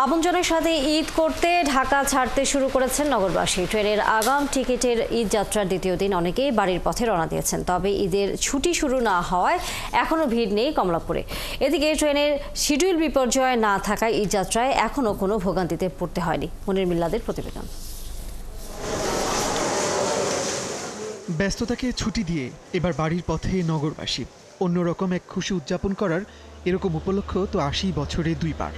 আপনজনের সাথে ঈদ করতে ঢাকা ছাড়তে শুরু করেছেন নগরবাসী। ট্রেনের আগাম টিকিটের ঈদ যাত্রার দ্বিতীয় দিন অনেকেই বাড়ির পথে রওনা দিয়েছেন। তবে ঈদের ছুটি শুরু না হওয়ায় এখনও ভিড় নেই কমলাপুরে। এদিকে ট্রেনের শিডিউল বিপর্যয় না থাকায় ঈদ যাত্রায় এখনও কোনো ভোগান্তিতে পড়তে হয়নি। মনির মিল্লাদের প্রতিবেদন। ব্যস্ততাকে ছুটি দিয়ে এবার বাড়ির পথে নগরবাসী। অন্যরকম এক খুশি উদযাপন করার এরকম উপলক্ষ তো ৮০ বছরে দুইবার।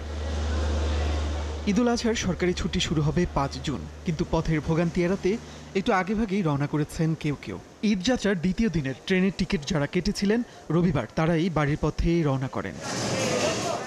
ঈদুল আজহার সরকারি ছুটি শুরু হবে ৫ জুন, কিন্তু পথের ভোগান্তি এড়াতে একটু আগেভাগেই রওনা করেছেন কেউ কেউ। ঈদ যাত্রার দ্বিতীয় দিনের ট্রেনের টিকিট যারা কেটেছিলেন রবিবার, তারাই বাড়ির পথে রওনা করেন।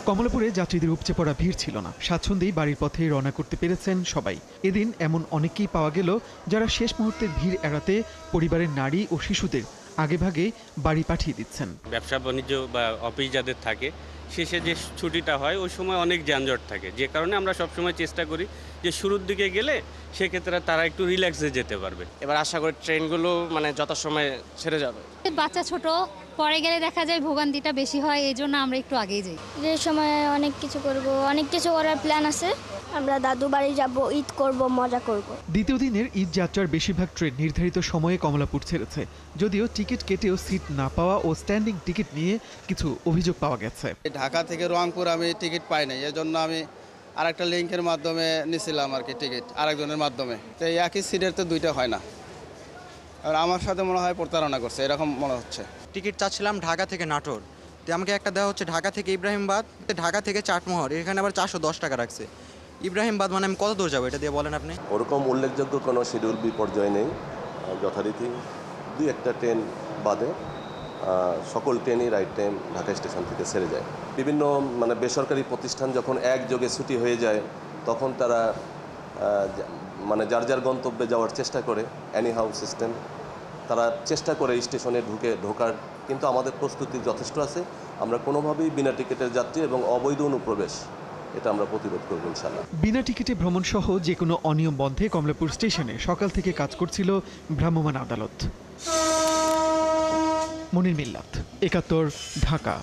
কমলাপুরে যাত্রীদের উপচে পড়া ভিড় ছিল না, স্বাচ্ছন্দ্যেই বাড়ির পথে রওনা করতে পেরেছেন সবাই। এদিন এমন অনেকেই পাওয়া গেল যারা শেষ মুহূর্তের ভিড় এড়াতে পরিবারের নারী ও শিশুদের আগেভাগে বাড়ি পাঠিয়ে দিচ্ছেন। ব্যবসা বাণিজ্য বা অফিস যাদের থাকে, শেষে যে ছুটিটা হয় ওই সময় অনেক যানজট থাকে, যে কারণে আমরা সবসময় চেষ্টা করি যে শুরুর দিকে গেলে সেক্ষেত্রে তারা একটু রিল্যাক্সে যেতে পারবে। এবার আশা করি ট্রেনগুলো যথাসময়ে ছেড়ে যাবে। বাচ্চা ছোট, পরে গেলে দেখা যায় ভোগান্তিটা বেশি হয়, এই জন্য আমরা একটু আগেই যাই। ঈদের সময় অনেক কিছু করব, অনেক কিছু করার প্ল্যান আছে। আমরা দাদু বাড়ি যাব, ঈদ করব, মজা করব। দ্বিতীয় দিনের ঈদ যাত্রার বেশিরভাগ ট্রেন নির্ধারিত সময়ে কমলাপুর ছেড়েছে, যদিও টিকিট কেটেও সিট না পাওয়া ও স্ট্যান্ডিং টিকিট নিয়ে কিছু অভিযোগ পাওয়া গেছে। ঢাকা থেকে রংপুর আমি টিকিট পাই নাই, এজন্য আমি আরেকটা লিঙ্কের মাধ্যমে নিয়েছিলাম আর কি টিকিট, আরেকজনের মাধ্যমে। তো এই একই সিটের তো দুইটা হয় না, আর আমার সাথে মনে হয় প্রতারণা করছে, এরকম মনে হচ্ছে। টিকিট চাচ্ছিলাম ঢাকা থেকে নাটোর, তো আমাকে একটা দেওয়া হচ্ছে ঢাকা থেকে ইব্রাহিমবাদ, ঢাকা থেকে চাটমোহর, এখানে আবার 410 টাকা রাখছে। ইব্রাহিমবাদ মানে আমি কত দূর যাবো এটা দিয়ে বলেন আপনি? ওরকম উল্লেখযোগ্য কোনো শিডিউল বিপর্যয় নেই। যথারীতি দুই একটা ট্রেন বাদে সকল ট্রেনই রাইট টাইম ঢাকা স্টেশন থেকে ছেড়ে যায়। বিভিন্ন বেসরকারি প্রতিষ্ঠান যখন একযোগে ছুটি হয়ে যায় তখন তারা যার যার গন্তব্যে যাওয়ার চেষ্টা করে, অ্যানি হাউস সিস্টেম, তারা চেষ্টা করে স্টেশনে ঢোকার, কিন্তু আমাদের প্রস্তুতি যথেষ্ট আছে। আমরা কোনোভাবেই বিনা টিকিটের যাত্রী এবং অবৈধ অনুপ্রবেশ এটা আমরা প্রতিরোধ করব ইনশাআল্লাহ। বিনা টিকিটে ভ্রমণ সহ যে কোনো অনিয়ম বন্ধে কমলাপুর স্টেশনে সকাল থেকে কাজ করছিল ভ্রাম্যমাণ আদালত। মনির মিল্লাত, ৭১, ঢাকা।